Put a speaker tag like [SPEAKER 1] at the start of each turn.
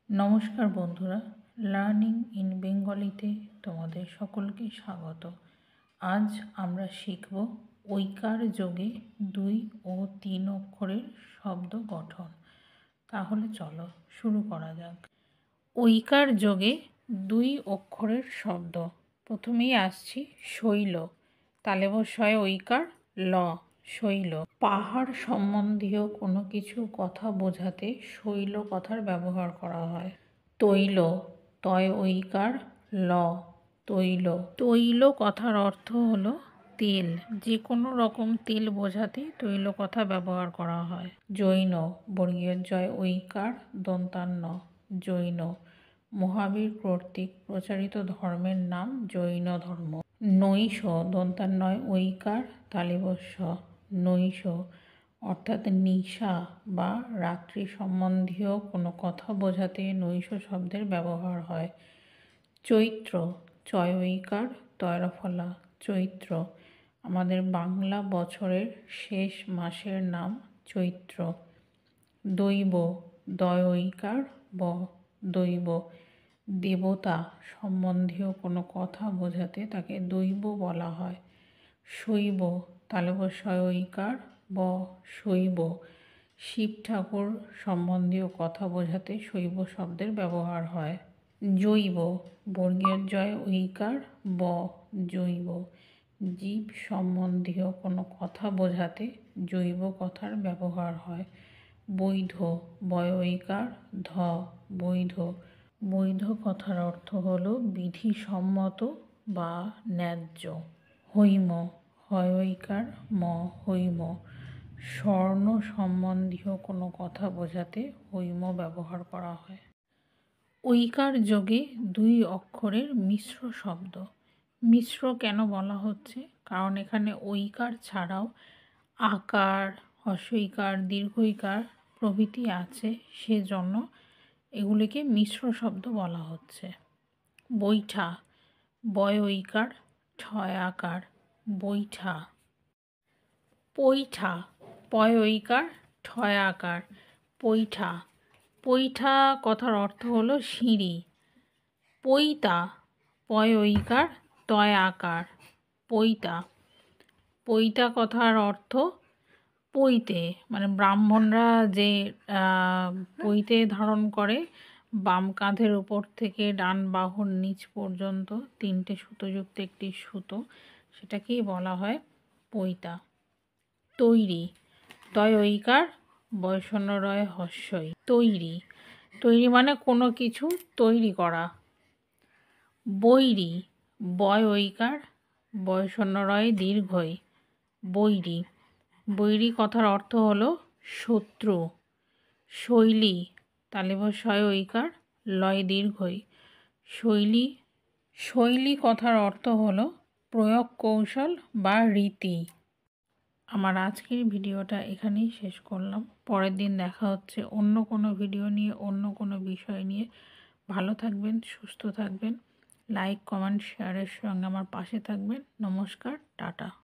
[SPEAKER 1] নমস্কার বন্ধুরা, learning in বেঙ্গলিতে তোমাদের সকলকে স্বাগত। আজ আমরা শিখব ঐকার যোগে 2 ও 3 অক্ষরের শব্দ গঠন। তাহলে চলো শুরু করা যাক। ঐকার যোগে 2 অক্ষরের শব্দ। প্রথমেই আসছি শৈল, তালেবস্বয় ঐকার ল, শৈল। পাহাড় সম্বন্ধীয় কোনো কিছু কথা বোঝাতে শৈল কথার ব্যবহার করা হয়। তৈল, তয় ঐকার ল, তৈল। তৈল কথার অর্থ হলো তেল, যে কোনো রকম তেল বোঝাতে তৈল কথা ব্যবহার করা হয়। জৈন, বর্গীয় জয় ঐকার দন্তান্ন, জৈন। মহাবীর কর্তৃক প্রচারিত ধর্মের নাম জৈন ধর্ম। নৈশ, দন্তান্নয় ঐকার তালিবস্য, নৈশ, অর্থাৎ নিশা বা রাত্রি সম্বন্ধীয় কোনো কথা বোঝাতে নৈশ শব্দের ব্যবহার হয়। চৈত্র, চয় ঐকার তয়রফলা, চৈত্র। আমাদের বাংলা বছরের শেষ মাসের নাম চৈত্র। দৈব, দয় ঐকার ব, দৈব। দেবতা সম্বন্ধীয় কোনো কথা বোঝাতে তাকে দৈব বলা হয়। শৈব, তালবস্বয় ঐকার ব, শৈব। শিব ঠাকুর সম্বন্ধীয় কথা বোঝাতে শৈব শব্দের ব্যবহার হয়। জৈব, বর্গীয় জয় ঐকার ব, জৈব। জীব সম্বন্ধীয় কোনো কথা বোঝাতে জৈব কথার ব্যবহার হয়। বৈধ, বয় ঐকার ধ, বৈধ। বৈধ কথার অর্থ হলো বিধিসম্মত বা ন্যায্য। হৈম, হয় ঐকার ম, হৈম। স্বর্ণ সম্বন্ধীয় কোনো কথা বোঝাতে হৈম ব্যবহার করা হয়। ঐকার যোগে 2 অক্ষরের মিশ্র শব্দ। মিশ্র কেন বলা হচ্ছে? কারণ এখানে ঐকার ছাড়াও আকার, হস্যইকার, দীর্ঘইকার প্রভৃতি আছে, সেজন্য এগুলিকে মিশ্র শব্দ বলা হচ্ছে। বৈঠা, বয় ঐকার ঠয় আকার, বৈঠা। পৈঠা, পয় ঐকার ঠয় আকার, পৈঠা। পৈঠা কথার অর্থ হলো সিঁড়ি। পৈতা, পয় ঐকার তয় আকার, পৈতা। পৈতা কথার অর্থ পৈতে, মানে ব্রাহ্মণরা যে পৈতে ধারণ করে, বাম কাঁধের উপর থেকে ডান বাহুর নিচ পর্যন্ত 3টে সুতোযুক্ত একটি সুতো, সেটাকেই বলা হয় পৈতা। তৈরি, তয় ঐকার বয়সন্ন রয় হস্যই, তৈরি। তৈরি মানে কোনো কিছু তৈরি করা। বৈরী, বয় ঐকার বয়সন্ন রয় দীর্ঘই, বৈরী। বৈরী কথার অর্থ হলো শত্রু। শৈলী, তালিবস্বয় ঐকার লয় দীর্ঘই, শৈলী। শৈলী কথার অর্থ হলো প্রয়োগ কৌশল বা রীতি। আমার আজকের ভিডিওটা এখানেই শেষ করলাম। পরের দিন দেখা হচ্ছে অন্য কোনো ভিডিও নিয়ে, অন্য কোনো বিষয় নিয়ে। ভালো থাকবেন, সুস্থ থাকবেন। লাইক, কমেন্ট, শেয়ারের সঙ্গে আমার পাশে থাকবেন। নমস্কার, টাটা।